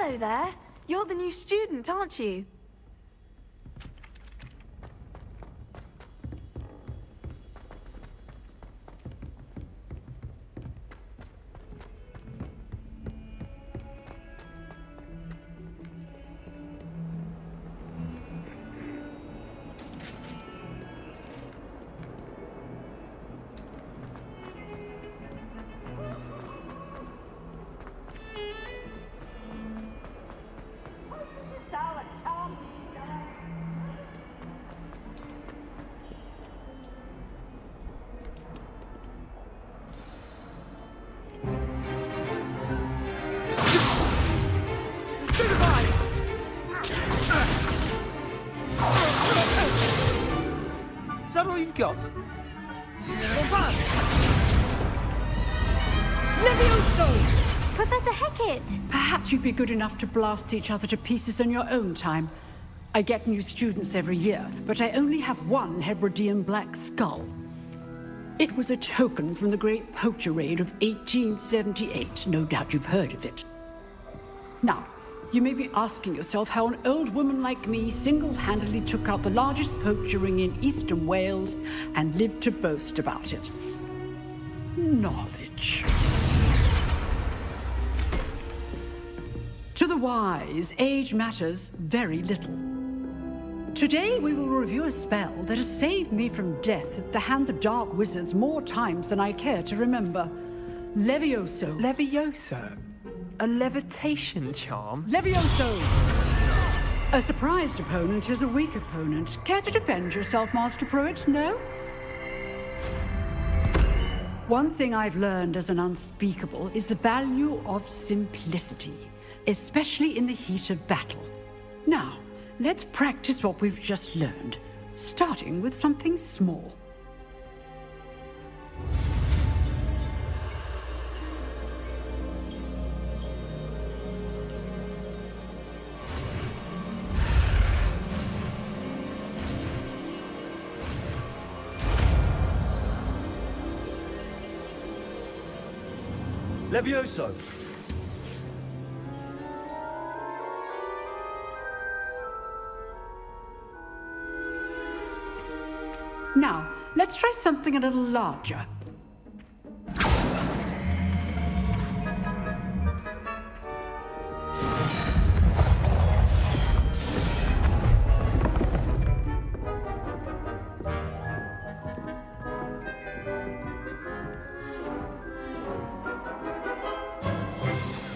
Hello there. You're the new student, aren't you? Is that all you've got? Levioso! Professor Hecat! Perhaps you'd be good enough to blast each other to pieces in your own time. I get new students every year, but I only have one Hebridean black skull. It was a token from the Great Poacher Raid of 1878. No doubt you've heard of it. Now, you may be asking yourself how an old woman like me single-handedly took out the largest poacher ring in eastern Wales and lived to boast about it. Knowledge. To the wise, age matters very little. Today we will review a spell that has saved me from death at the hands of dark wizards more times than I care to remember. Levioso. Levioso? A levitation charm? Levioso! A surprised opponent is a weak opponent. Care to defend yourself, Master Pruitt? No? One thing I've learned as an unspeakable is the value of simplicity, especially in the heat of battle. Now, let's practice what we've just learned, starting with something small. Levioso! Now, let's try something a little larger.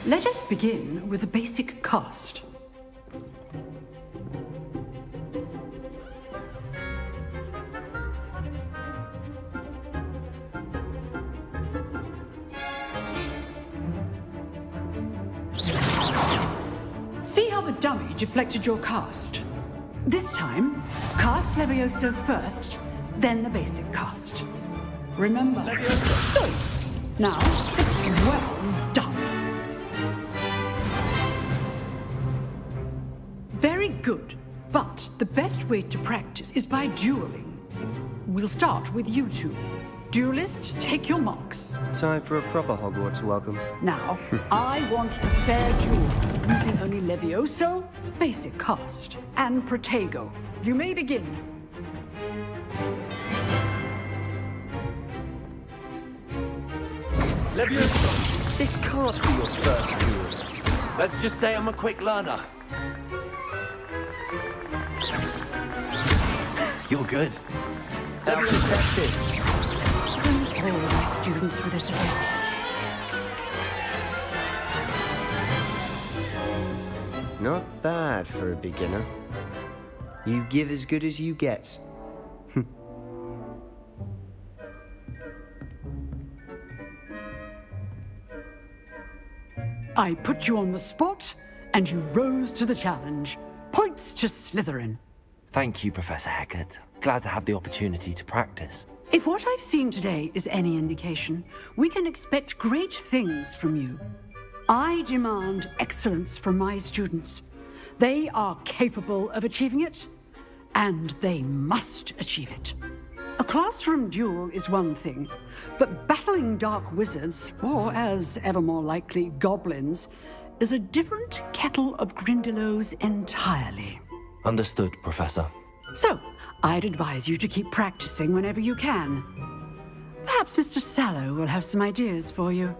Let us begin with the basic cast. See how the dummy deflected your cast? This time, cast Levioso first, then the basic cast. Remember, Levioso. Now, well done. Very good, but the best way to practice is by dueling. We'll start with you two. Duelists, take your marks. Time for a proper Hogwarts welcome. Now, I want a fair duel, using only Levioso, basic cast, and Protego. You may begin. Levioso! This can't be your first duel. Let's just say I'm a quick learner. You're good. How effective. All my students for this event. Not bad for a beginner. You give as good as you get. I put you on the spot, and you rose to the challenge. Points to Slytherin. Thank you, Professor Hecat. Glad to have the opportunity to practice. If what I've seen today is any indication, we can expect great things from you. I demand excellence from my students. They are capable of achieving it, and they must achieve it. A classroom duel is one thing, but battling dark wizards, or as ever more likely, goblins, is a different kettle of Grindylows entirely. Understood, Professor. So, I'd advise you to keep practicing whenever you can. Perhaps Mr. Sallow will have some ideas for you.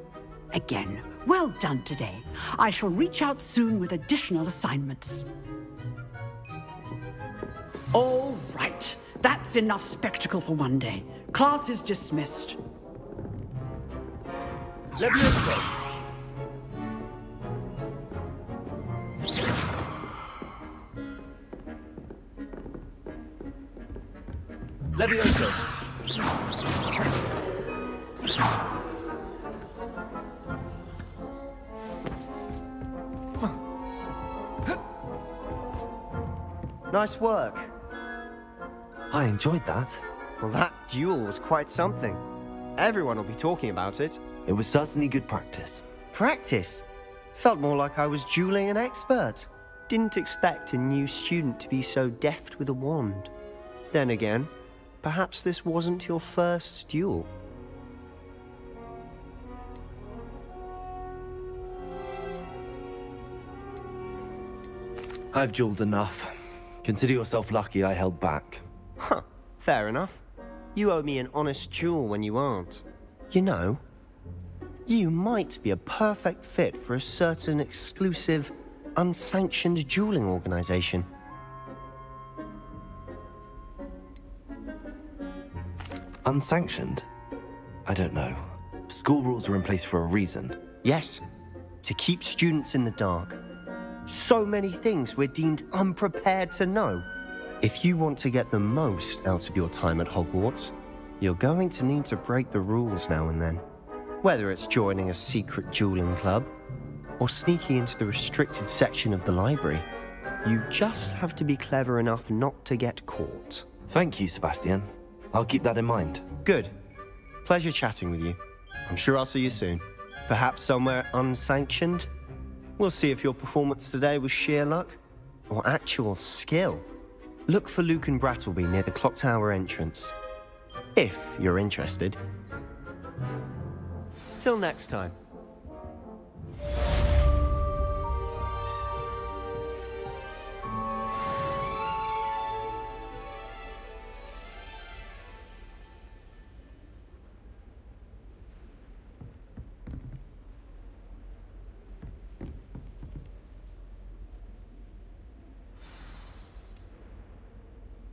Again, well done today. I shall reach out soon with additional assignments. All right. That's enough spectacle for one day. Class is dismissed. Levioso! Levioso! Nice work. I enjoyed that. Well, that duel was quite something. Everyone will be talking about it. It was certainly good practice. Practice? Felt more like I was dueling an expert. Didn't expect a new student to be so deft with a wand. Then again, perhaps this wasn't your first duel. I've dueled enough. Consider yourself lucky I held back. Huh, fair enough. You owe me an honest duel when you aren't. You know, you might be a perfect fit for a certain exclusive, unsanctioned dueling organization. Unsanctioned? I don't know. School rules are in place for a reason. Yes, to keep students in the dark. So many things we're deemed unprepared to know. If you want to get the most out of your time at Hogwarts, you're going to need to break the rules now and then. Whether it's joining a secret dueling club, or sneaking into the restricted section of the library, you just have to be clever enough not to get caught. Thank you, Sebastian. I'll keep that in mind. Good. Pleasure chatting with you. I'm sure I'll see you soon. Perhaps somewhere unsanctioned? We'll see if your performance today was sheer luck or actual skill. Look for Lucan Brattleby near the Clock Tower entrance, if you're interested. Till next time.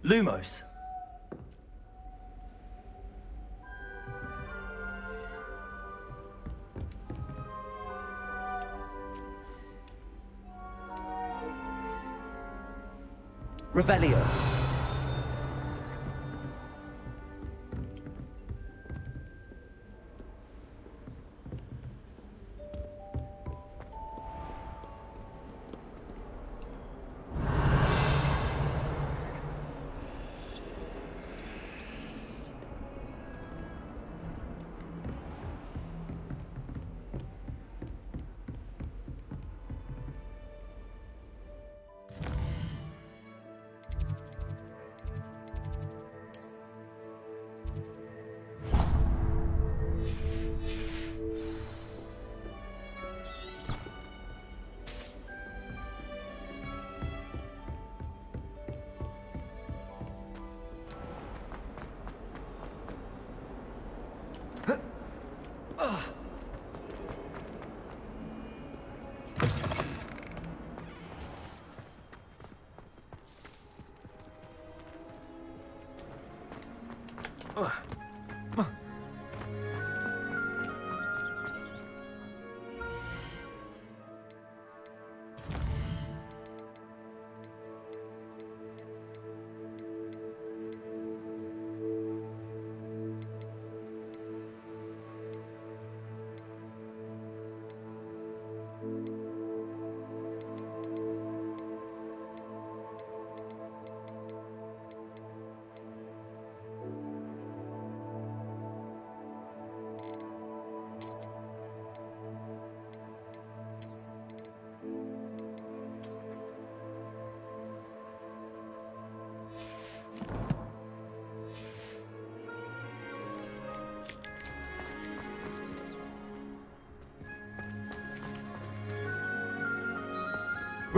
Lumos. Revelio.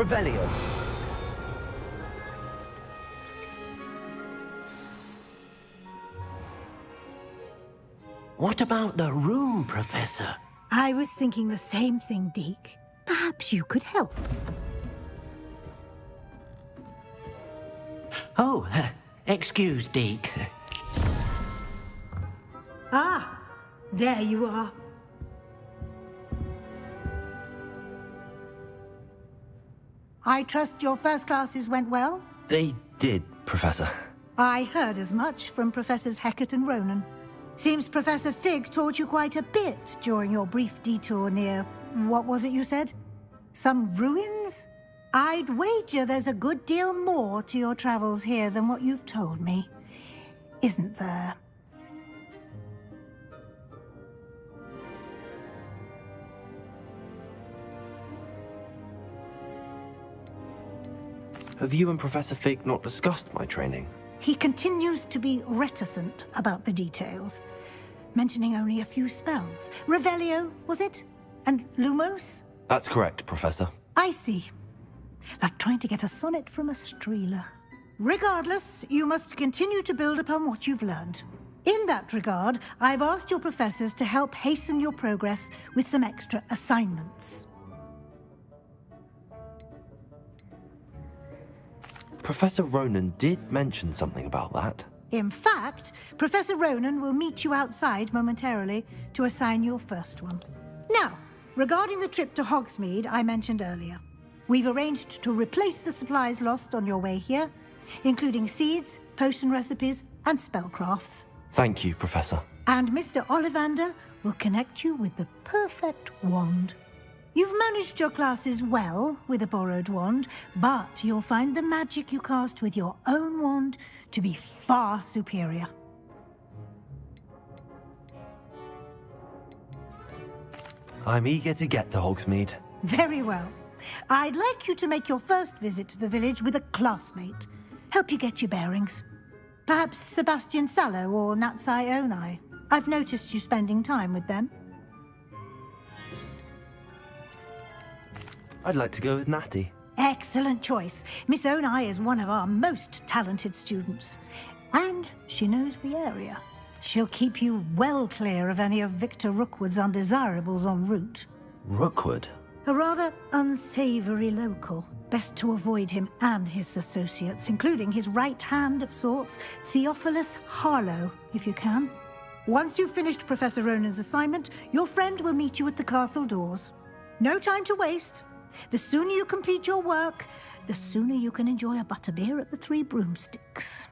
Revelio. What about the room, Professor? I was thinking the same thing, Deke. Perhaps you could help. Oh, excuse, Deke. Ah, there you are. I trust your first classes went well? They did, Professor. I heard as much from Professors Hecat and Ronan. Seems Professor Fig taught you quite a bit during your brief detour near... what was it you said? Some ruins? I'd wager there's a good deal more to your travels here than what you've told me. Isn't there? Have you and Professor Fig not discussed my training? He continues to be reticent about the details, mentioning only a few spells. Revelio, was it? And Lumos? That's correct, Professor. I see. Like trying to get a sonnet from a streeler. Regardless, you must continue to build upon what you've learned. In that regard, I've asked your professors to help hasten your progress with some extra assignments. Professor Ronan did mention something about that. In fact, Professor Ronan will meet you outside momentarily to assign your first one. Now, regarding the trip to Hogsmeade I mentioned earlier, we've arranged to replace the supplies lost on your way here, including seeds, potion recipes, and spellcrafts. Thank you, Professor. And Mr. Ollivander will connect you with the perfect wand. You've managed your classes well with a borrowed wand, but you'll find the magic you cast with your own wand to be far superior. I'm eager to get to Hogsmeade. Very well. I'd like you to make your first visit to the village with a classmate. Help you get your bearings. Perhaps Sebastian Sallow or Natsai Onai. I've noticed you spending time with them. I'd like to go with Natty. Excellent choice. Miss Onai is one of our most talented students. And she knows the area. She'll keep you well clear of any of Victor Rookwood's undesirables en route. Rookwood? A rather unsavory local. Best to avoid him and his associates, including his right hand of sorts, Theophilus Harlow, if you can. Once you've finished Professor Ronan's assignment, your friend will meet you at the castle doors. No time to waste. The sooner you complete your work, the sooner you can enjoy a butterbeer at the Three Broomsticks.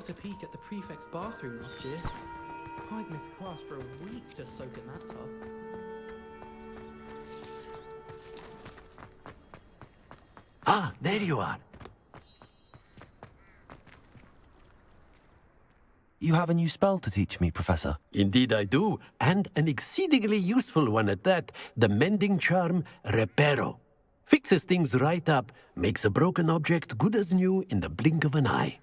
got a peek at the prefect's bathroom last year. I'd missed class for a week to soak in that tub. Ah, there you are. You have a new spell to teach me, Professor. Indeed I do, and an exceedingly useful one at that. The mending charm, Reparo. Fixes things right up, makes a broken object good as new in the blink of an eye.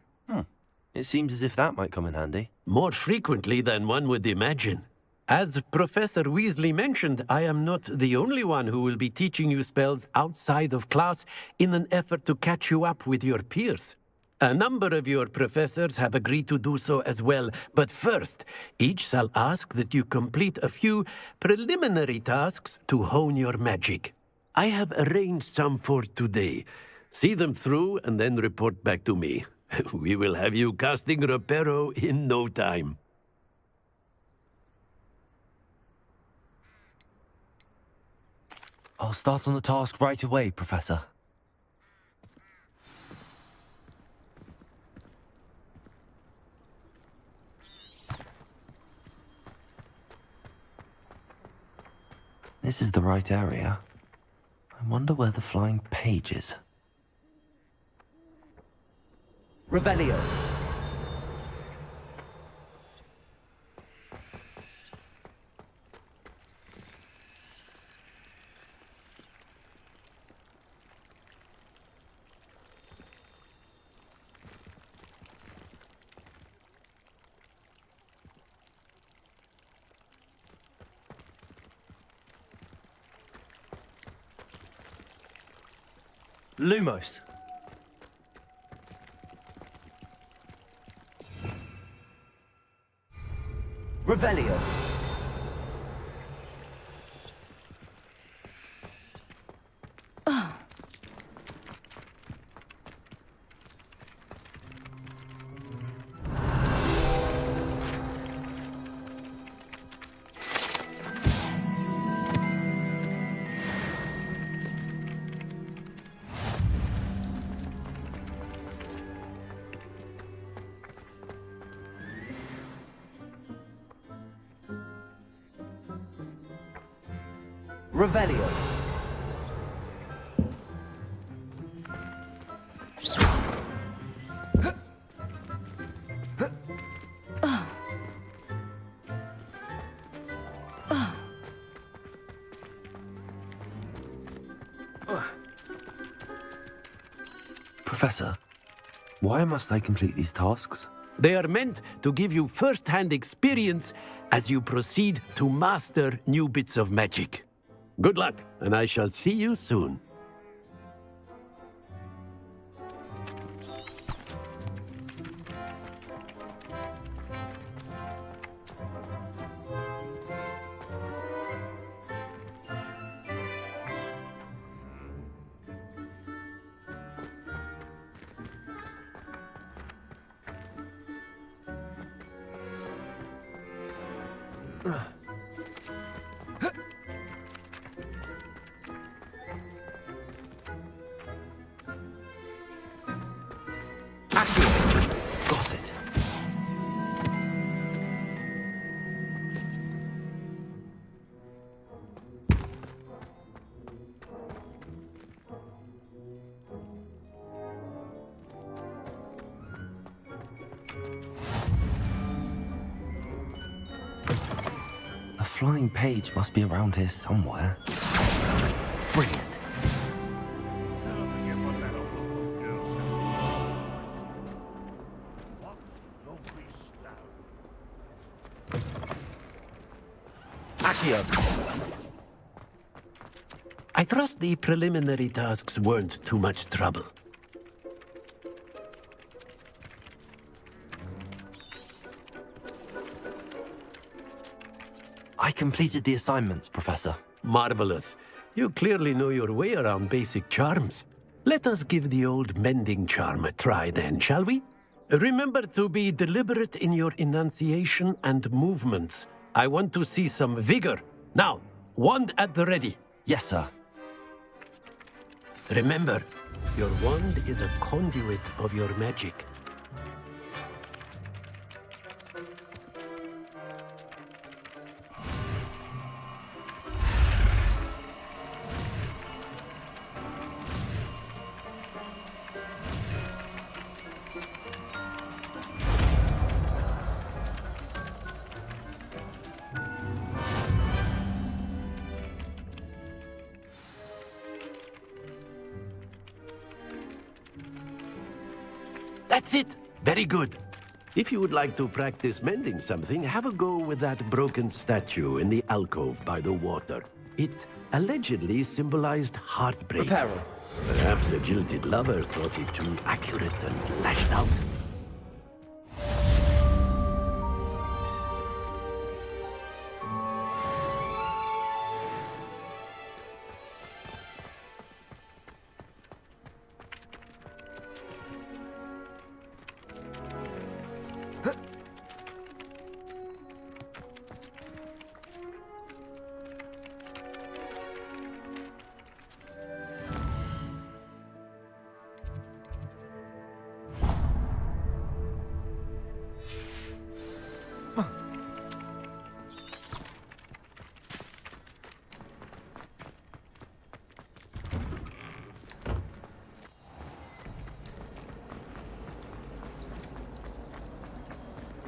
It seems as if that might come in handy. More frequently than one would imagine. As Professor Weasley mentioned, I am not the only one who will be teaching you spells outside of class in an effort to catch you up with your peers. A number of your professors have agreed to do so as well, but first, each shall ask that you complete a few preliminary tasks to hone your magic. I have arranged some for today. See them through and then report back to me. We will have you casting Reparo in no time. I'll start on the task right away, Professor. This is the right area. I wonder where the flying page is. Revelio. Lumos. Revelio. Revelio. Professor, why must I complete these tasks? They are meant to give you first-hand experience as you proceed to master new bits of magic. Good luck, and I shall see you soon. Got it. A flying page must be around here somewhere. Brilliant. I trust the preliminary tasks weren't too much trouble. I completed the assignments, Professor. Marvelous. You clearly know your way around basic charms. Let us give the old mending charm a try then, shall we? Remember to be deliberate in your enunciation and movements. I want to see some vigor. Now, wand at the ready. Yes, sir. Remember, your wand is a conduit of your magic. That's it. Very good. If you would like to practice mending something, have a go with that broken statue in the alcove by the water. It allegedly symbolized heartbreak. Reparo. Perhaps a jilted lover thought it too accurate and lashed out.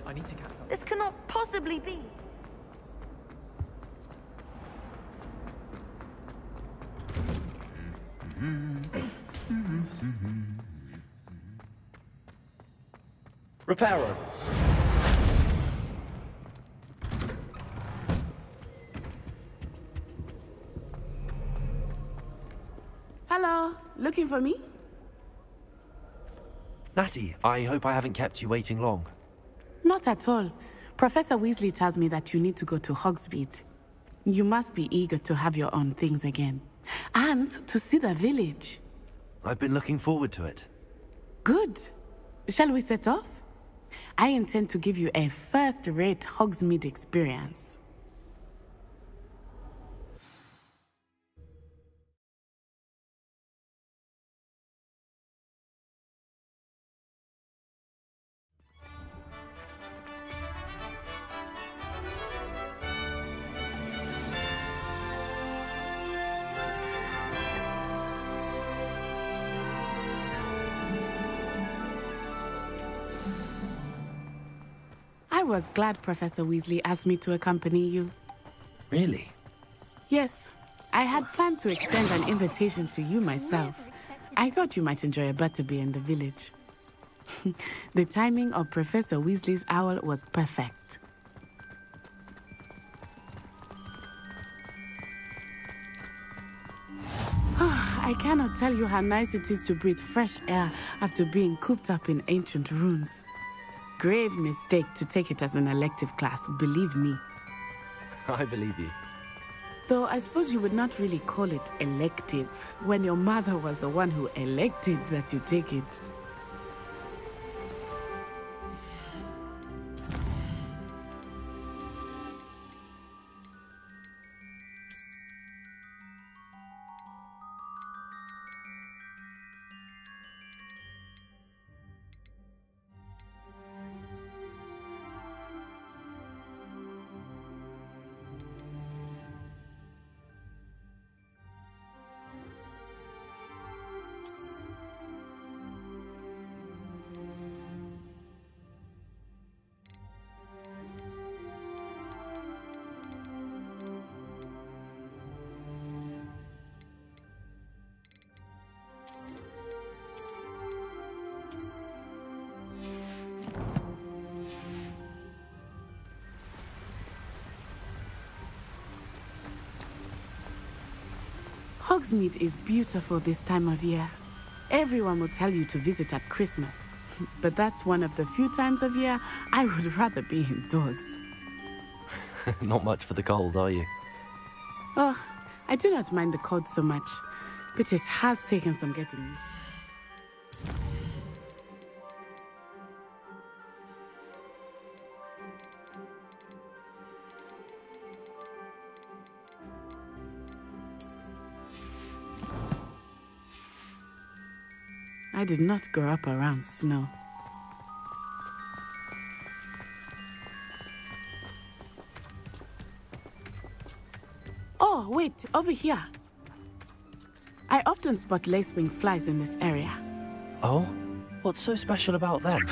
I need to catch up. This cannot possibly be. Reparo. Hello, looking for me? Natty, I hope I haven't kept you waiting long. Not at all. Professor Weasley tells me that you need to go to Hogsmeade. You must be eager to have your own things again. And to see the village. I've been looking forward to it. Good. Shall we set off? I intend to give you a first-rate Hogsmeade experience. I was glad Professor Weasley asked me to accompany you. Really? Yes, I had planned to extend an invitation to you myself. I thought you might enjoy a butterbeer in the village. The timing of Professor Weasley's owl was perfect. I cannot tell you how nice it is to breathe fresh air after being cooped up in ancient rooms. Grave mistake to take it as an elective class, believe me. I believe you. Though I suppose you would not really call it elective when your mother was the one who elected that you take it. Hogsmeade is beautiful this time of year. Everyone will tell you to visit at Christmas. But that's one of the few times of year I would rather be indoors. Not much for the cold, are you? Oh, I do not mind the cold so much, but it has taken some getting used. I did not grow up around snow. Oh, wait, over here. I often spot lacewing flies in this area. Oh? What's so special about them?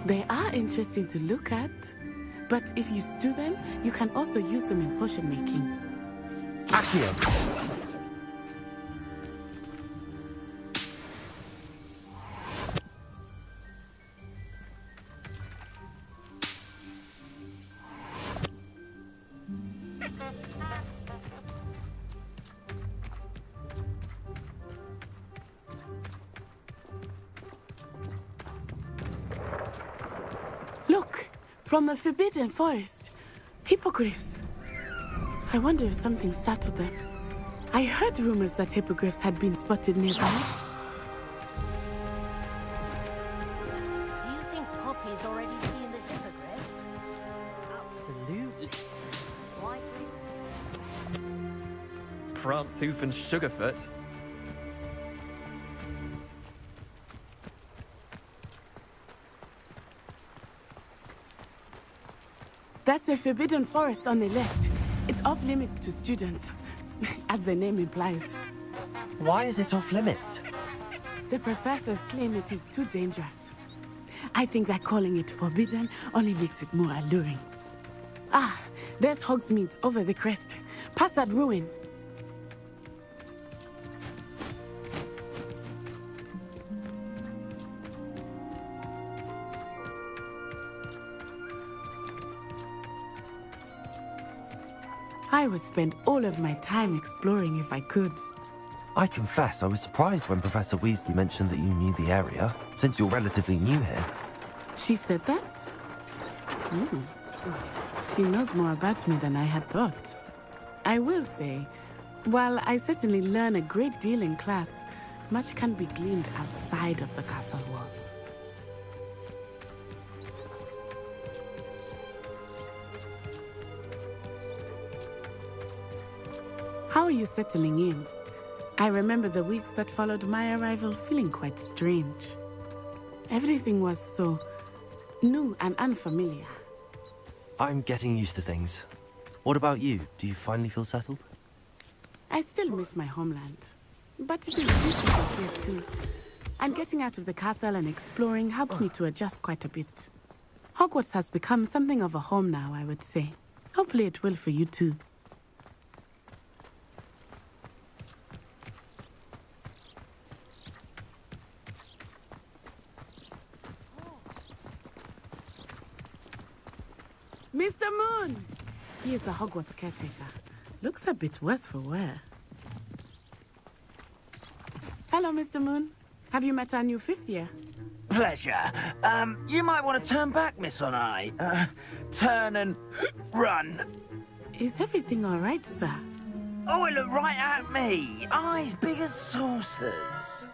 They are interesting to look at, but if you stew them, you can also use them in potion making. Accio! From the Forbidden Forest. Hippogriffs. I wonder if something startled them. I heard rumors that hippogriffs had been spotted nearby. Do you think Poppy's already seen the hippogriffs? Absolutely. Why? Prance, Hoof, and Sugarfoot. That's the Forbidden Forest on the left. It's off limits to students, as the name implies. Why is it off limits? The professors claim it is too dangerous. I think that calling it forbidden only makes it more alluring. Ah, there's Hogsmeade over the crest, past that ruin. I would spend all of my time exploring if I could. I confess I was surprised when Professor Weasley mentioned that you knew the area, since you're relatively new here. She said that? She knows more about me than I had thought. I will say, while I certainly learn a great deal in class, much can be gleaned outside of the castle walls. How are you settling in? I remember the weeks that followed my arrival feeling quite strange. Everything was so new and unfamiliar. I'm getting used to things. What about you? Do you finally feel settled? I still miss my homeland, but it is beautiful here too. And getting out of the castle and exploring helps me to adjust quite a bit. Hogwarts has become something of a home now, I would say. Hopefully it will for you too. Mr. Moon! He is the Hogwarts caretaker. Looks a bit worse for wear. Hello, Mr. Moon. Have you met our new fifth year? Pleasure. You might want to turn back, Miss On-Eye. Turn and run. Is everything all right, sir? Oh, it looked right at me. Eyes big as saucers.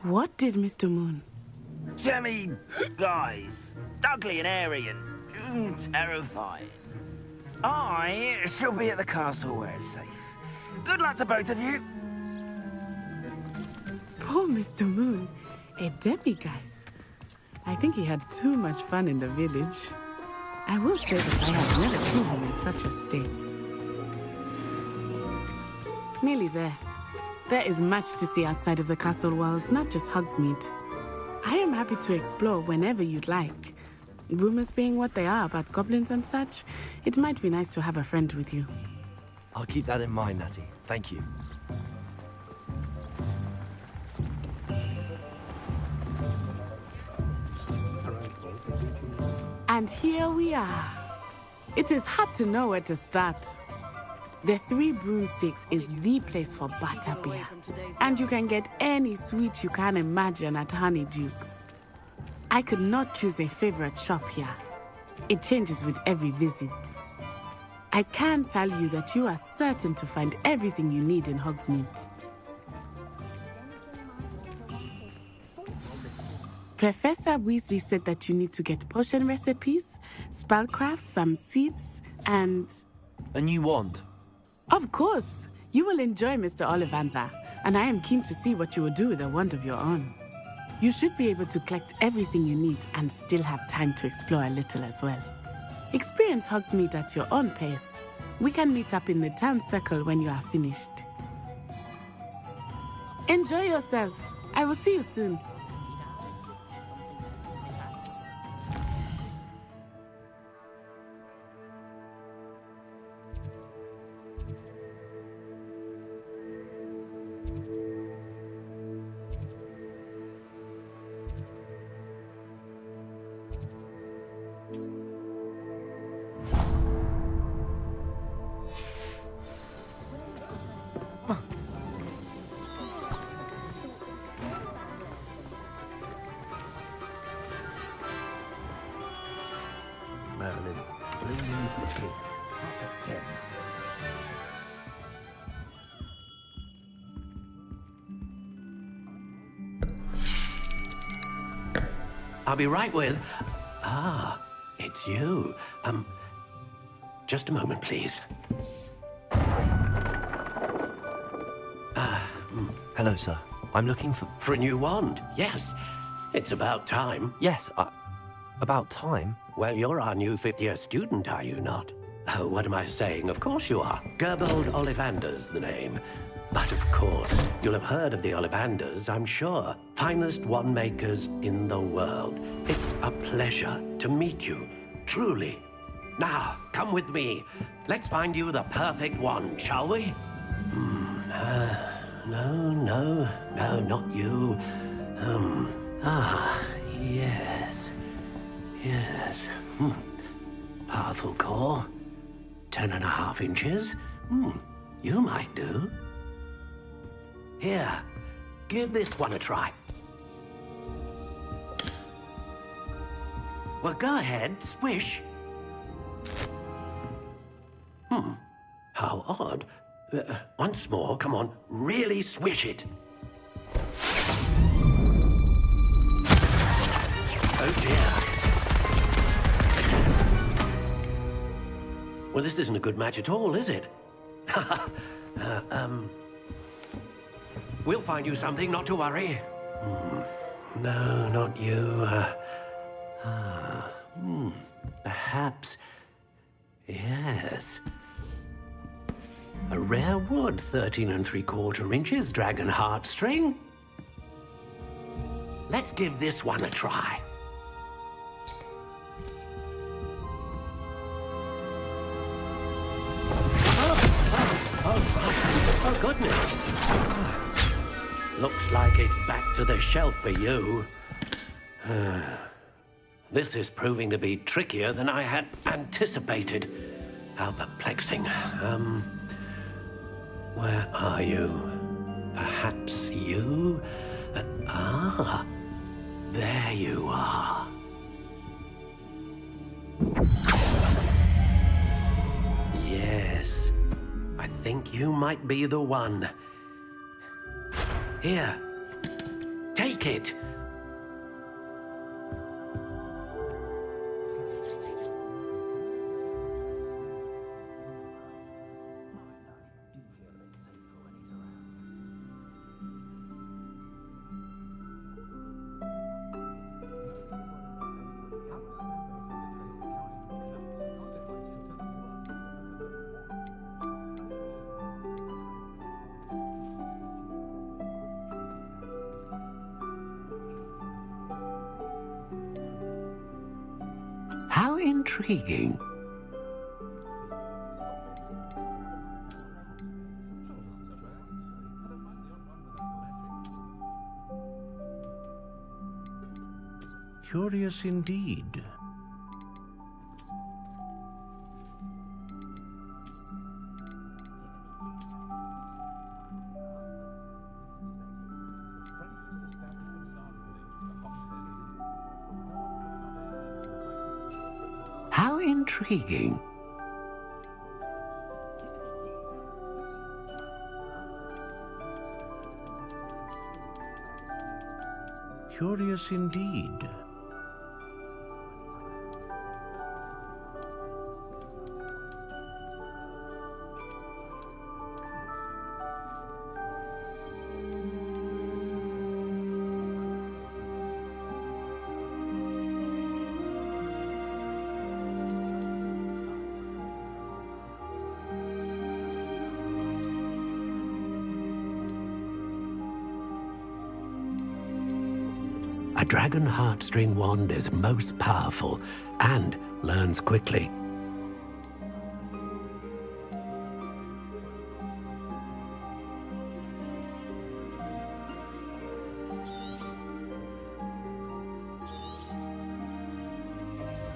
What did Mr. Moon? Jemmy guys. Ugly and airy and terrifying. I shall be at the castle where it's safe. Good luck to both of you. Poor Mr. Moon. A demiguise. I think he had too much fun in the village. I will say that I have never seen him in such a state. Nearly there. There is much to see outside of the castle walls, not just Hogsmeade. I am happy to explore whenever you'd like. Rumors being what they are about goblins and such, it might be nice to have a friend with you. I'll keep that in mind, Natty. Thank you. And here we are. It is hard to know where to start. The Three Broomsticks is the place for butterbeer. And you can get any sweet you can imagine at Honeydukes. I could not choose a favorite shop here. It changes with every visit. I can tell you that you are certain to find everything you need in Hogsmeade. Professor Weasley said that you need to get potion recipes, spellcrafts, some seeds, and... A new wand? Of course! You will enjoy Mr. Ollivander, and I am keen to see what you will do with a wand of your own. You should be able to collect everything you need and still have time to explore a little as well. Experience Hogsmeade at your own pace. We can meet up in the town circle when you are finished. Enjoy yourself. I will see you soon. I'll be right with... Ah, it's you. Just a moment, please. Hello, sir. I'm looking for... For a new wand, yes. It's about time. Yes, about time? Well, you're our new fifth-year student, are you not? Oh, what am I saying? Of course you are. Gerbold Ollivander's the name. But of course, you'll have heard of the Ollivanders, I'm sure. Finest wand makers in the world. It's a pleasure to meet you, truly. Now, come with me. Let's find you the perfect wand, shall we? No, not you. Yes. Powerful core. 10.5 inches. You might do. Here, give this one a try. Well, go ahead, swish. How odd. Once more, come on, really swish it. Oh dear. Well, this isn't a good match at all, is it? We'll find you something, not to worry. No, not you. Perhaps... Yes. A rare wood, 13 3/4 inches, dragon heartstring. Let's give this one a try. Oh, goodness. Looks like it's back to the shelf for you. This is proving to be trickier than I had anticipated. How perplexing. Where are you? Perhaps you? There you are. Yes, I think you might be the one. Here, take it. How intriguing. Curious indeed. How intriguing. Curious indeed. A dragon heartstring wand is most powerful and learns quickly.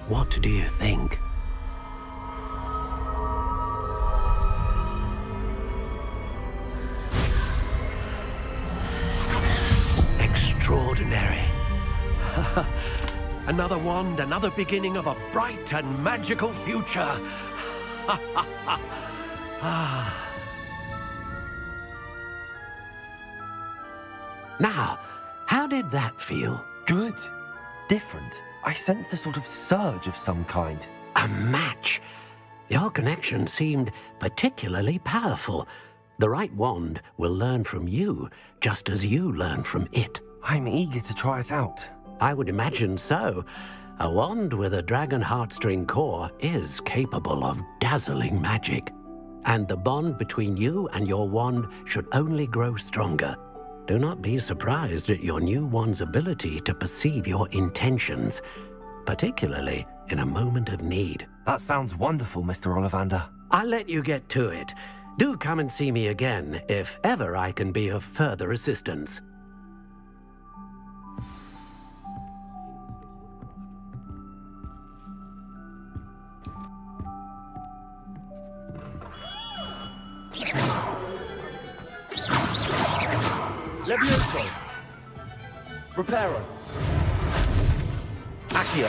What do you think? Extraordinary. Another wand, another beginning of a bright and magical future. Now, how did that feel? Good. different. I sensed a sort of surge of some kind. A match? Your connection seemed particularly powerful. The right wand will learn from you, just as you learn from it. I'm eager to try it out. I would imagine so. A wand with a dragon heartstring core is capable of dazzling magic. And the bond between you and your wand should only grow stronger. Do not be surprised at your new wand's ability to perceive your intentions, particularly in a moment of need. That sounds wonderful, Mr. Ollivander. I'll let you get to it. Do come and see me again if ever I can be of further assistance. Levioso. Reparo. Accio.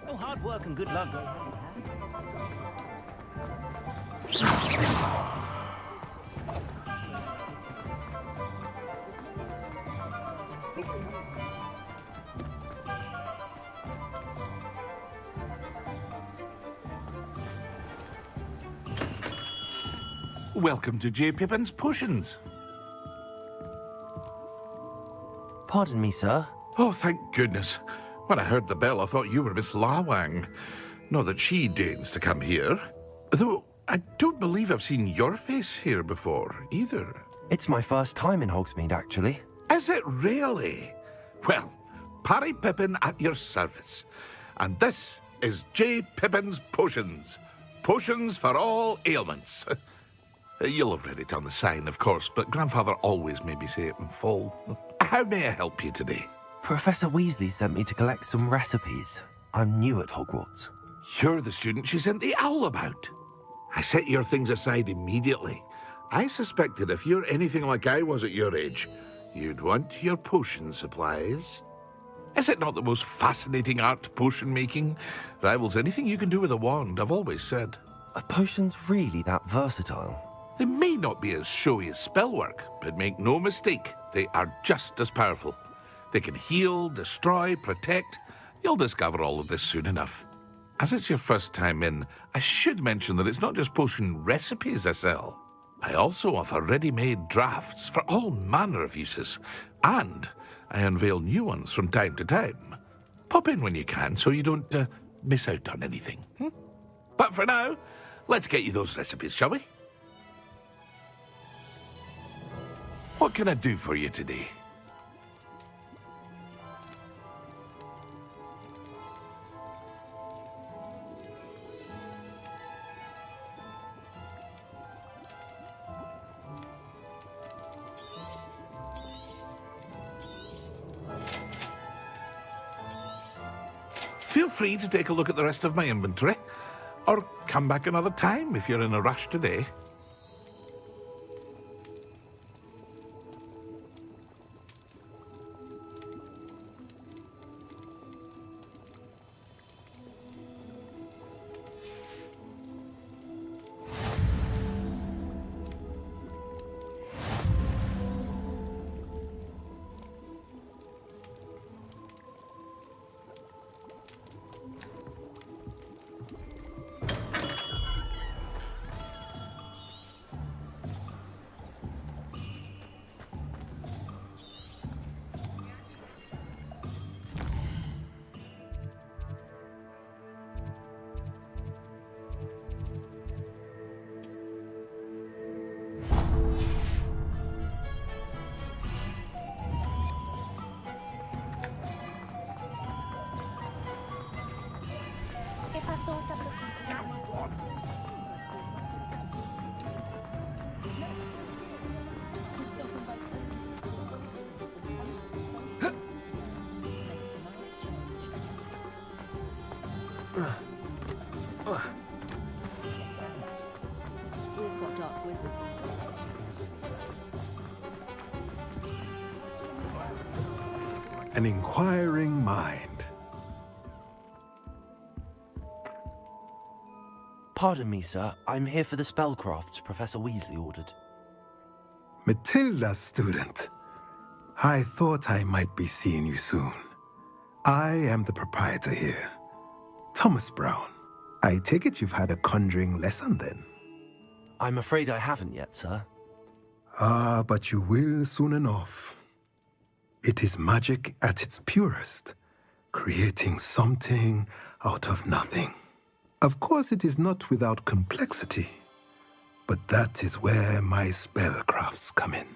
Oh, hard work and good luck. Welcome to J. Pippin's Potions. Pardon me, sir. Oh, thank goodness. When I heard the bell, I thought you were Miss Lawang. Not that she deigns to come here. Though, I don't believe I've seen your face here before, either. It's my first time in Hogsmeade, actually. Is it really? Well, Parry Pippin at your service. And this is J. Pippin's Potions. Potions for all ailments. You'll have read it on the sign, of course, but Grandfather always made me say it in full. How may I help you today? Professor Weasley sent me to collect some recipes. I'm new at Hogwarts. You're the student she sent the owl about. I set your things aside immediately. I suspected if you're anything like I was at your age, you'd want your potion supplies. Is it not the most fascinating art, potion making? Rivals anything you can do with a wand, I've always said. Are potions really that versatile? They may not be as showy as spellwork, but make no mistake, they are just as powerful. They can heal, destroy, protect. You'll discover all of this soon enough. As it's your first time in, I should mention that it's not just potion recipes I sell. I also offer ready-made drafts for all manner of uses, and I unveil new ones from time to time. Pop in when you can so you don't miss out on anything. But for now, let's get you those recipes, shall we? What can I do for you today? Feel free to take a look at the rest of my inventory, or come back another time if you're in a rush today. an inquiring mind. Pardon me, sir. I'm here for the spellcrafts Professor Weasley ordered. Matilda, student. I thought I might be seeing you soon. I am the proprietor here, Thomas Brown. I take it you've had a conjuring lesson then? I'm afraid I haven't yet, sir. Ah, but you will soon enough. It is magic at its purest, creating something out of nothing. Of course, it is not without complexity, but that is where my spellcrafts come in.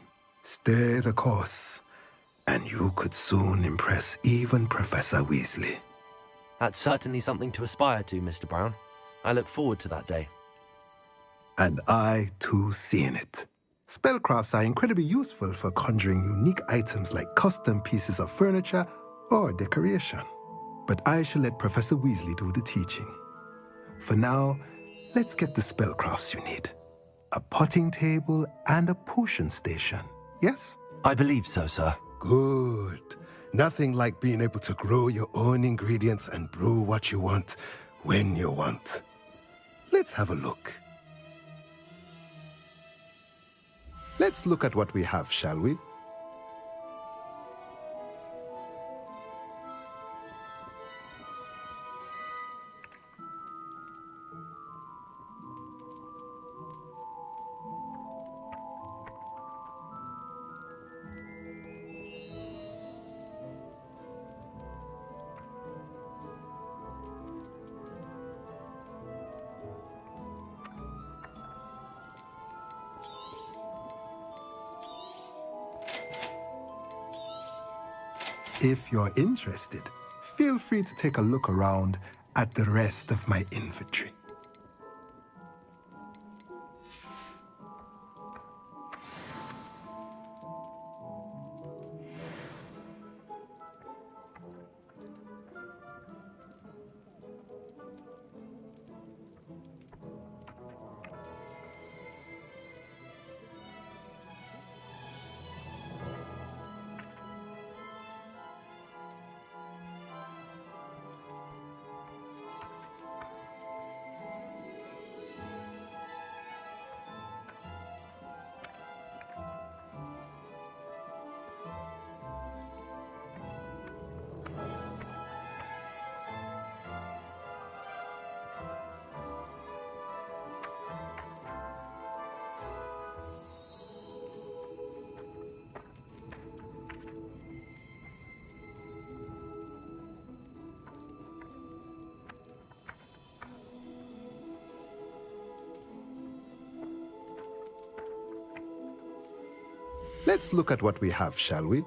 Stay the course, and you could soon impress even Professor Weasley. That's certainly something to aspire to, Mr. Brown. I look forward to that day. And I, too, seeing it. Spellcrafts are incredibly useful for conjuring unique items like custom pieces of furniture or decoration. But I shall let Professor Weasley do the teaching. For now, let's get the spellcrafts you need. A potting table and a potion station, yes? I believe so, sir. Good. Nothing like being able to grow your own ingredients and brew what you want when you want. Let's have a look. Let's look at what we have, shall we? If you're interested, feel free to take a look around at the rest of my inventory. Let's look at what we have, shall we?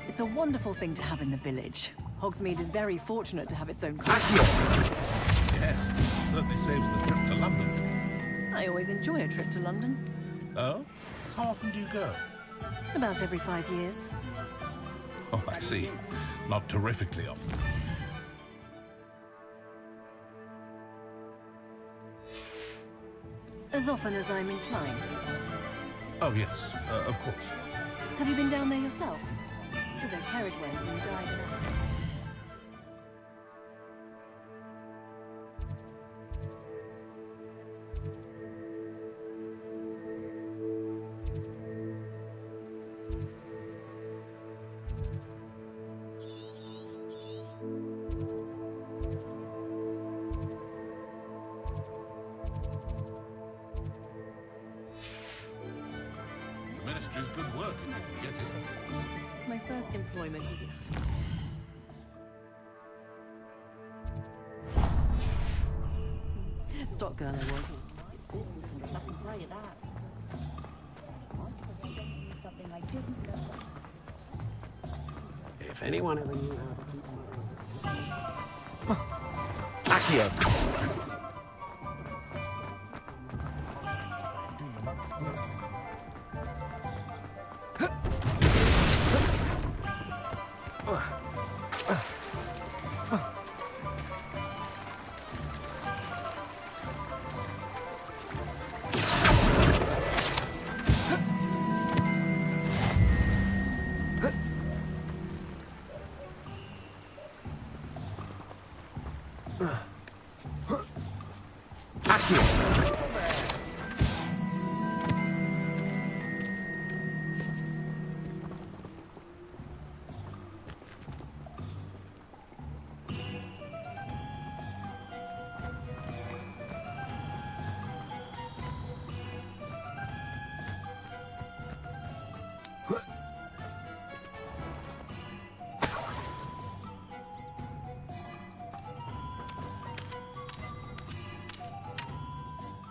It's a wonderful thing to have in the village. Hogsmeade is very fortunate to have its own court. Yes, certainly saves the trip to London. I always enjoy a trip to London. Oh? How often do you go? About every 5 years. Oh, I see. Not terrifically often. As often as I'm inclined. Oh, yes, of course. Have you been down there yourself? To the carriage ways in Diagon Alley? The Ministry's good work if you can get it. My first employment was stock girl I was. I can tell you that. Something I didn't know. If anyone ever knew how to keep Accio.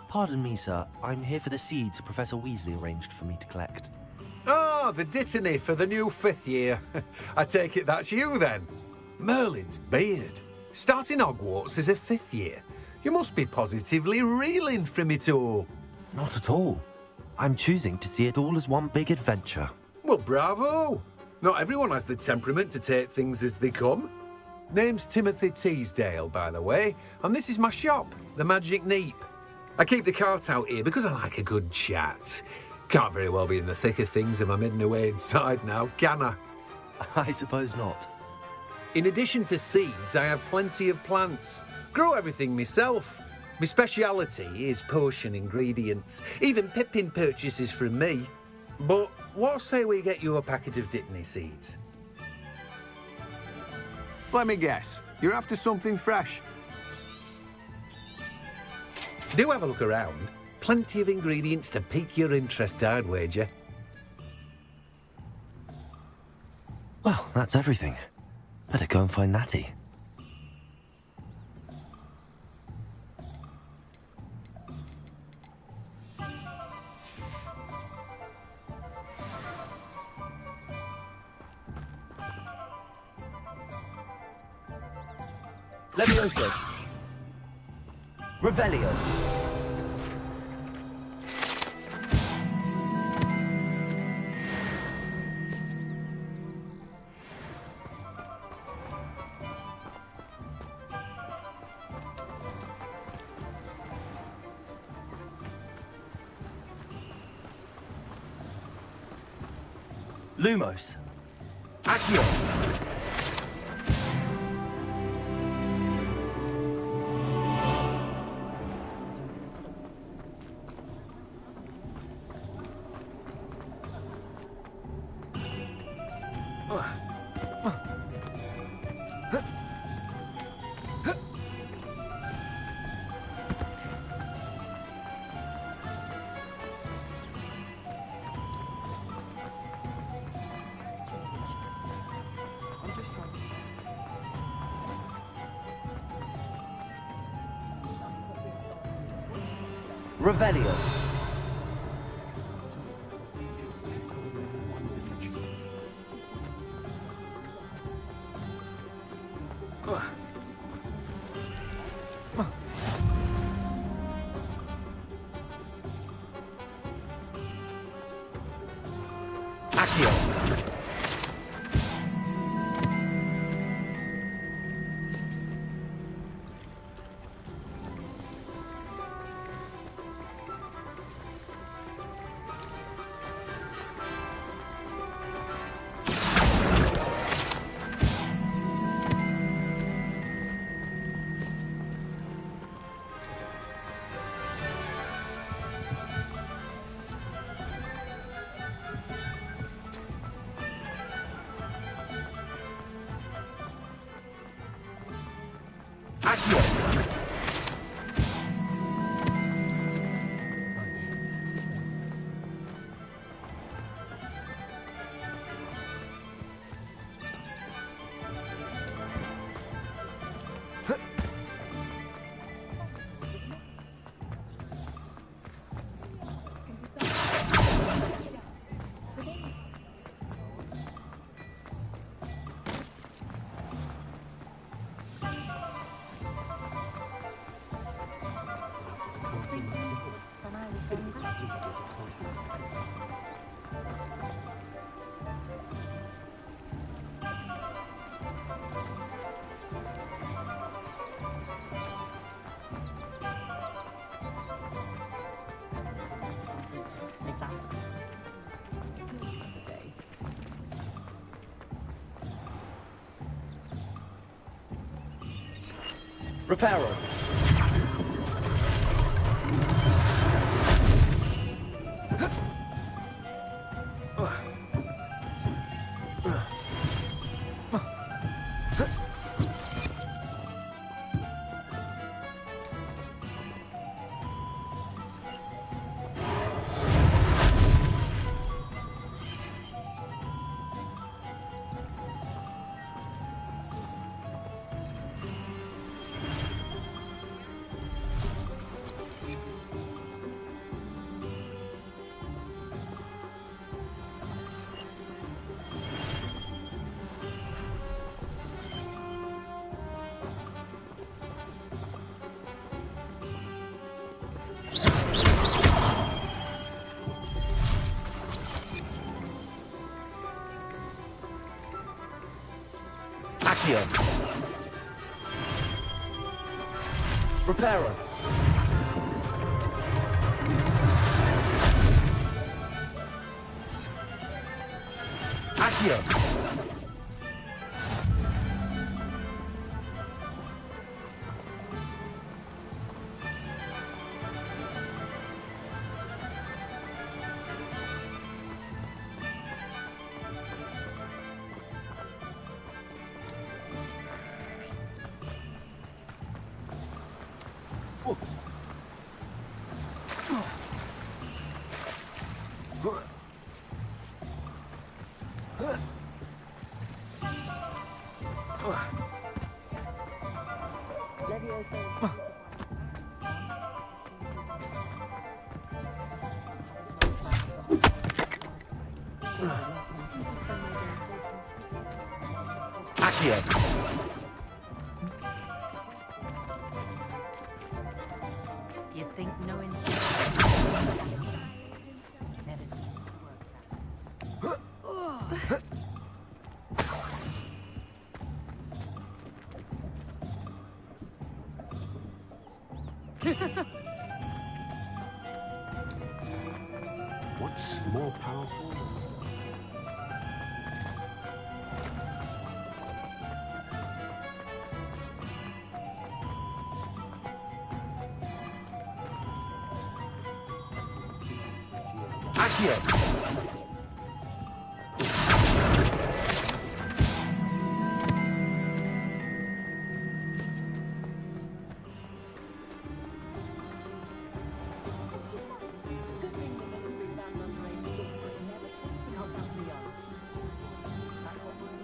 Pardon me, sir. I'm here for the seeds Professor Weasley arranged for me to collect. Ah, the dittany for the new 5th year. I take it that's you, then. Merlin's beard. Starting Hogwarts as a 5th year. You must be positively reeling from it all. Not at all. I'm choosing to see it all as one big adventure. Well, bravo. Not everyone has the temperament to take things as they come. Name's Timothy Teasdale, by the way, and this is my shop, the Magic Neep. I keep the cart out here because I like a good chat. Can't very well be in the thick of things if I'm hidden away inside now, can I? I suppose not. In addition to seeds, I have plenty of plants. Grow everything myself. My speciality is potion ingredients. Even Pippin purchases from me. But what say we get you a packet of Dittany seeds? Let me guess. You're after something fresh. Do have a look around. Plenty of ingredients to pique your interest, I'd wager. Well, that's everything. Better go and find Natty. Levioso. Revelio. Lumos. Accio. Revelio. Accio. Reparo. Accio. Reparo. Accio. Accio. You think knowing What's more powerful? Accio.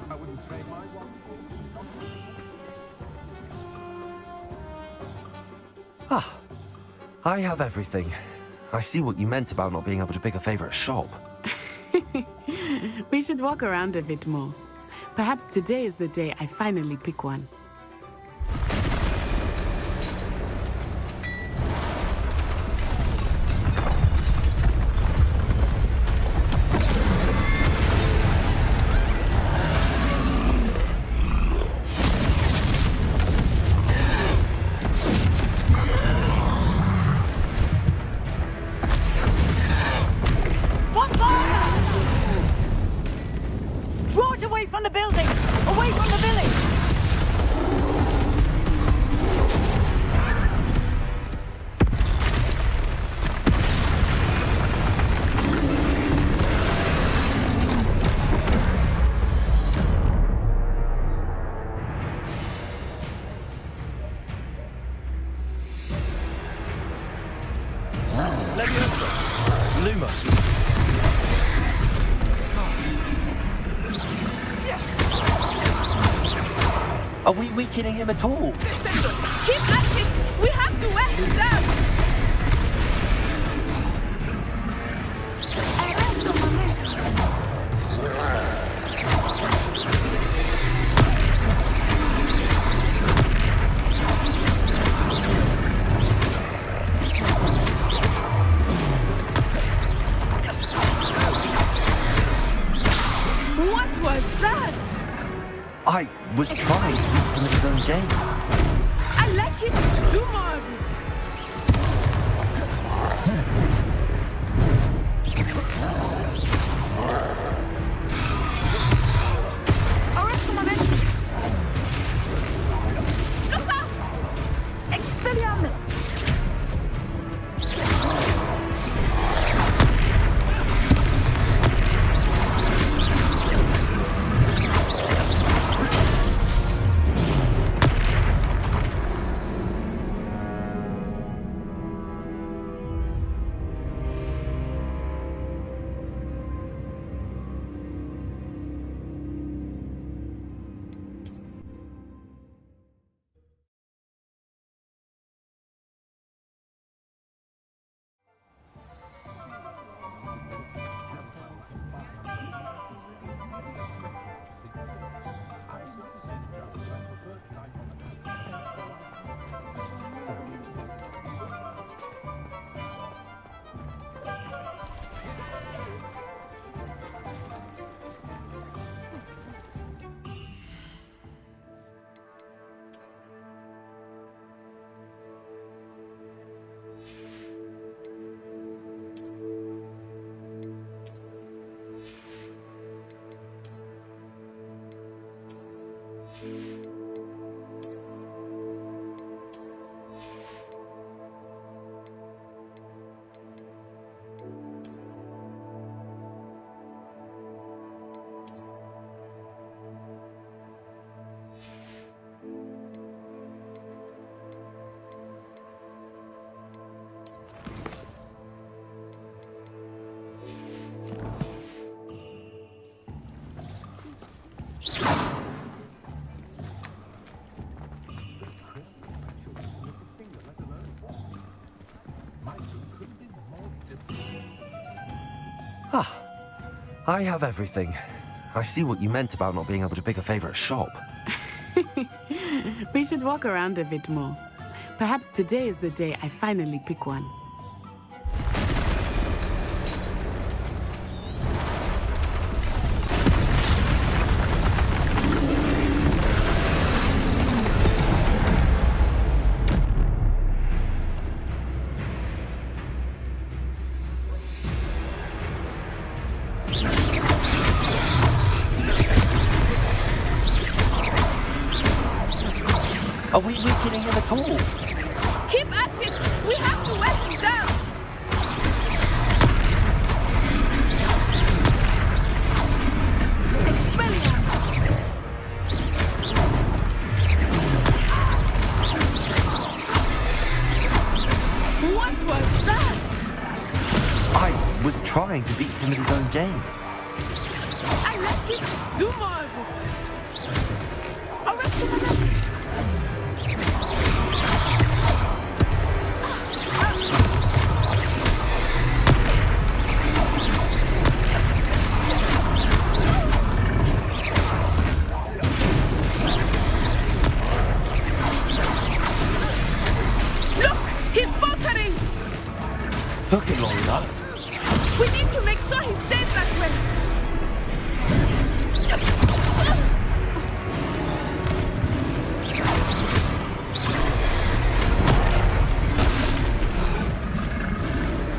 I wouldn't trade my one. Ah, I have everything. I see what you meant about not being able to pick a favorite shop. We should walk around a bit more. Perhaps today is the day I finally pick one. Draw it away from the building! Away from the village! Leviosa. Lumos. Are we weakening him at all? Keep at it! We have to wear him down! What was that? I was trying to beat some of his own game. I like it. Do more of it. Arrest the momentum! Look out! Ah, I have everything. I see what you meant about not being able to pick a favorite shop. We should walk around a bit more. Perhaps today is the day I finally pick one. Are we weakening him at all? Keep at it! We have to wear him down! What was that? I was trying to beat him at his own game. I let him do more of it. Arrest him, arrest him. Took it long enough. We need to make sure he stays that way.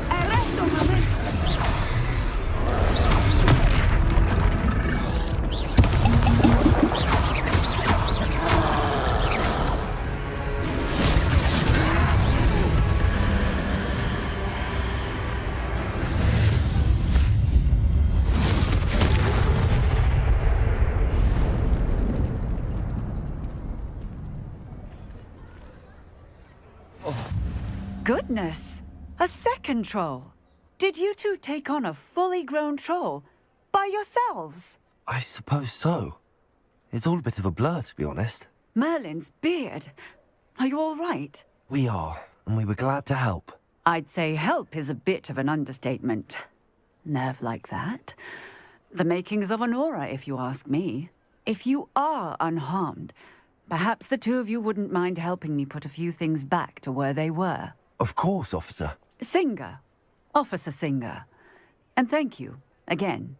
Arresto, momento. Goodness! A second troll! Did you two take on a fully grown troll? By yourselves? I suppose so. It's all a bit of a blur, to be honest. Merlin's beard. Are you all right? We are, and we were glad to help. I'd say help is a bit of an understatement. Nerve like that. The makings of an aura, if you ask me. If you are unharmed, perhaps the two of you wouldn't mind helping me put a few things back to where they were. Of course, officer. Singer. Officer Singer. And thank you, again.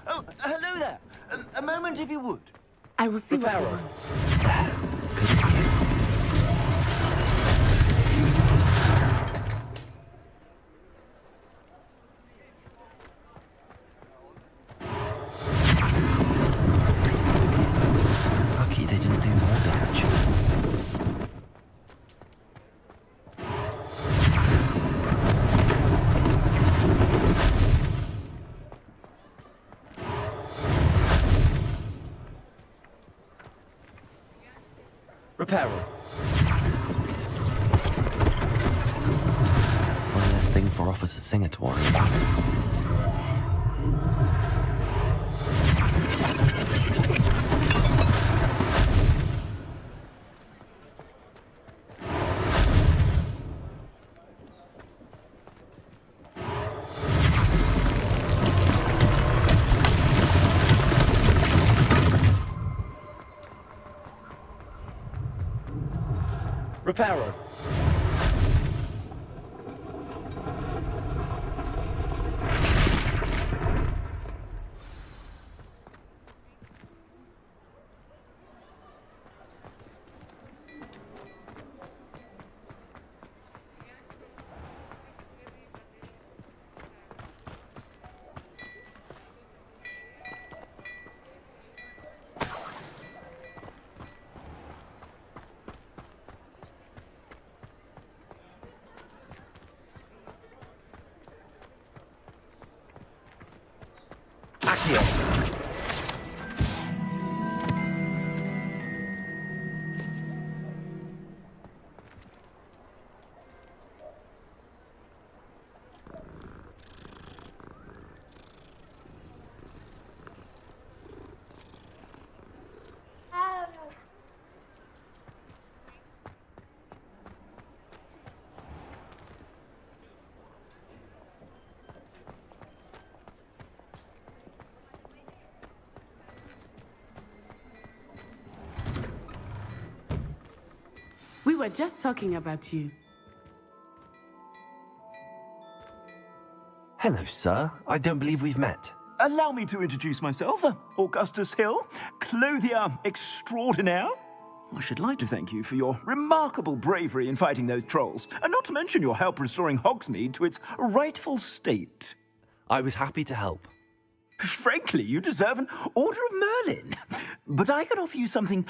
Oh, hello there. A moment, if you would. I will see what he Reparo. wants. Lucky they didn't do more damage. Reparo. One less thing for Officer Singer to worry about. Reparo. Revelio. We were just talking about you. Hello, sir. I don't believe we've met. Allow me to introduce myself, Augustus Hill, clothier extraordinaire. I should like to thank you for your remarkable bravery in fighting those trolls, and not to mention your help restoring Hogsmeade to its rightful state. I was happy to help. Frankly, you deserve an Order of Merlin. But I can offer you something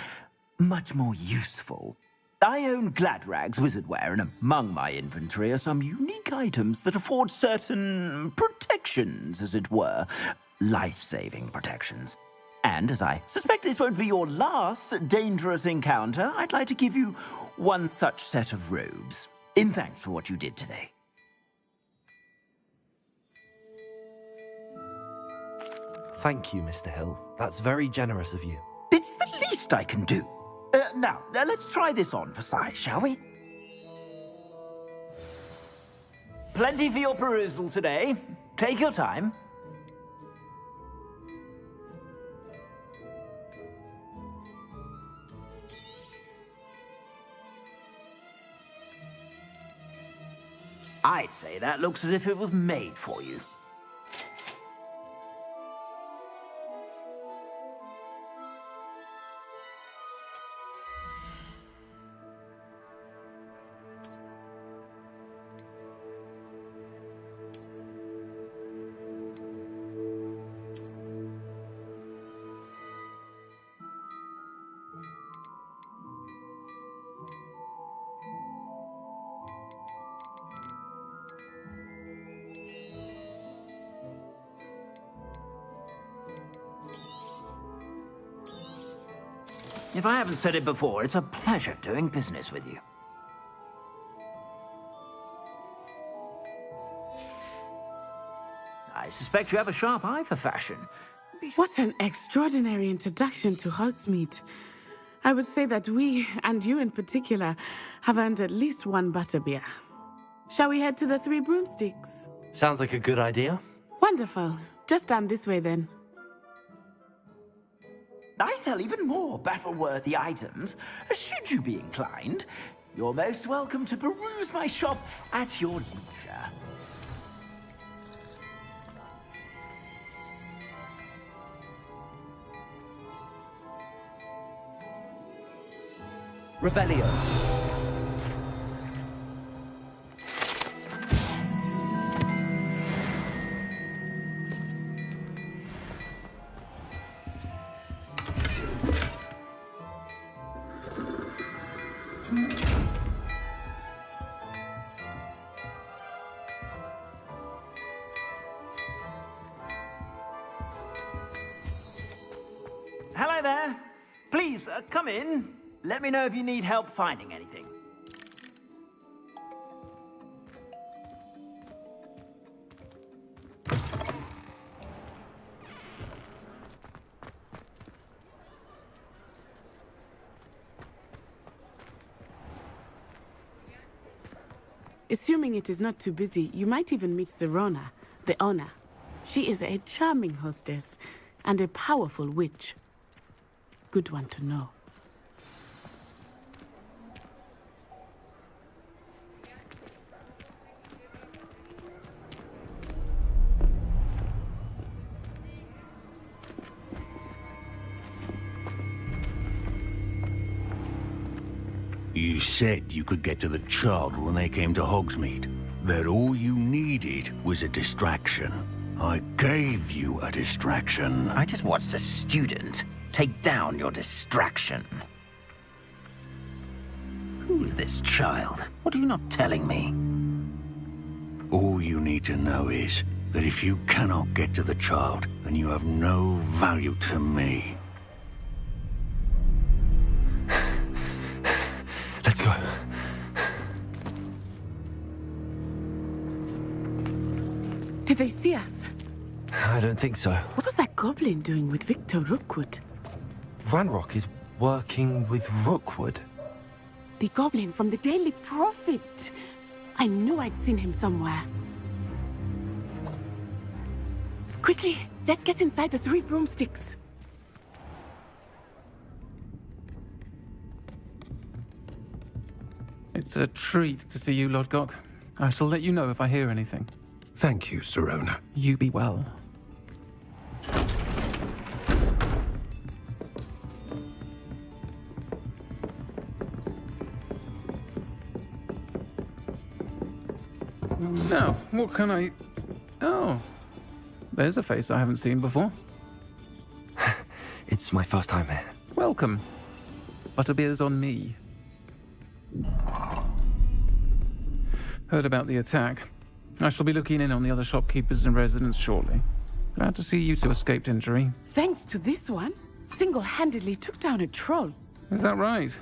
much more useful. I own Gladrag's wizardware, and among my inventory are some unique items that afford certain protections, as it were. Life-saving protections. And as I suspect this won't be your last dangerous encounter, I'd like to give you one such set of robes, in thanks for what you did today. Thank you, Mr. Hill. That's very generous of you. It's the least I can do. Now, let's try this on for size, shall we? Plenty for your perusal today. Take your time. I'd say that looks as if it was made for you. If I haven't said it before, it's a pleasure doing business with you. I suspect you have a sharp eye for fashion. What an extraordinary introduction to Hogsmeade. I would say that we, and you in particular, have earned at least one butterbeer. Shall we head to the Three Broomsticks? Sounds like a good idea. Wonderful. Just down this way then. I sell even more battle-worthy items. Should you be inclined, you're most welcome to peruse my shop at your leisure. Revelio. Hello there. Please, come in. Let me know if you need help finding anything. Assuming it is not too busy, you might even meet Sirona, the owner. She is a charming hostess and a powerful witch. Good one to know. You said you could get to the child when they came to Hogsmeade. That all you needed was a distraction. I gave you a distraction. I just watched a student take down your distraction. Who's this child? What are you not telling me? All you need to know is, that if you cannot get to the child, then you have no value to me. Let's go. Did they see us? I don't think so. What was that goblin doing with Victor Rookwood? Ranrock is working with Rookwood. The goblin from the Daily Prophet. I knew I'd seen him somewhere. Quickly, let's get inside the 3 broomsticks. It's a treat to see you, Lodgok. I shall let you know if I hear anything. Thank you, Sirona. You be well. Now, what can I... Oh, there's a face I haven't seen before. It's my first time here. Welcome. Butterbeer's on me. Heard about the attack. I shall be looking in on the other shopkeepers and residents shortly. Glad to see you two escaped injury. Thanks to this one, single-handedly took down a troll. Is that right?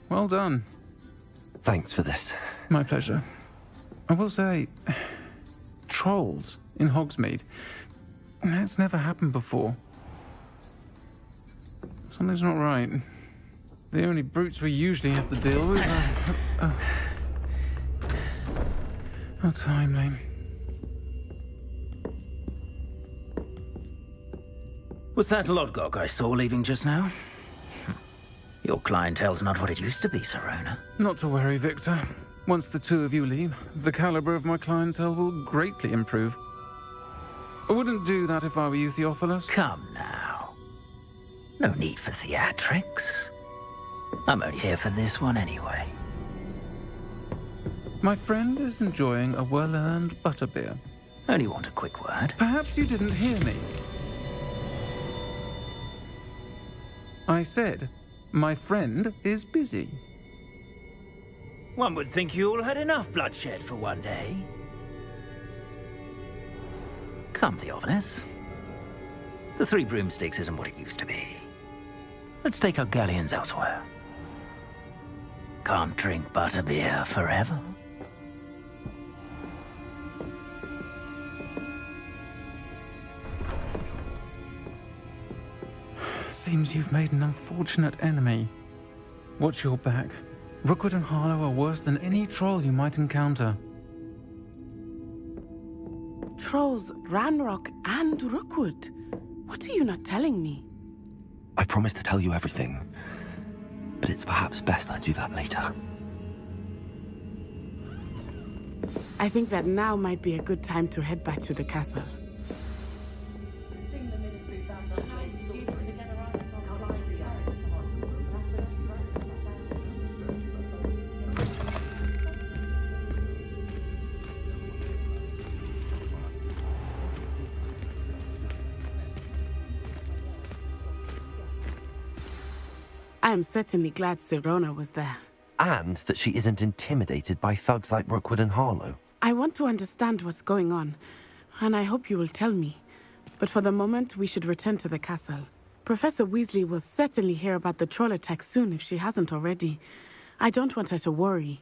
Well done. Thanks for this. My pleasure. I will say, trolls in Hogsmeade. That's never happened before. Something's not right. The only brutes we usually have to deal with are... How timely. Was that Lodgok I saw leaving just now? Your clientele's not what it used to be, Sirona. Not to worry, Victor. Once the 2 of you leave, the caliber of my clientele will greatly improve. I wouldn't do that if I were you, Theophilus. Come now. No need for theatrics. I'm only here for this one anyway. My friend is enjoying a well-earned butterbeer. Only want a quick word. Perhaps you didn't hear me. I said, my friend is busy. One would think you all had enough bloodshed for one day. Come, Theophilus. The 3 broomsticks isn't what it used to be. Let's take our galleons elsewhere. Can't drink butterbeer forever. Seems you've made an unfortunate enemy. Watch your back. Rookwood and Harlow are worse than any troll you might encounter. Trolls, Ranrock, and Rookwood. What are you not telling me? I promised to tell you everything, but it's perhaps best I do that later. I think that now might be a good time to head back to the castle. I am certainly glad Sirona was there. And that she isn't intimidated by thugs like Rookwood and Harlow. I want to understand what's going on, and I hope you will tell me. But for the moment, we should return to the castle. Professor Weasley will certainly hear about the troll attack soon if she hasn't already. I don't want her to worry.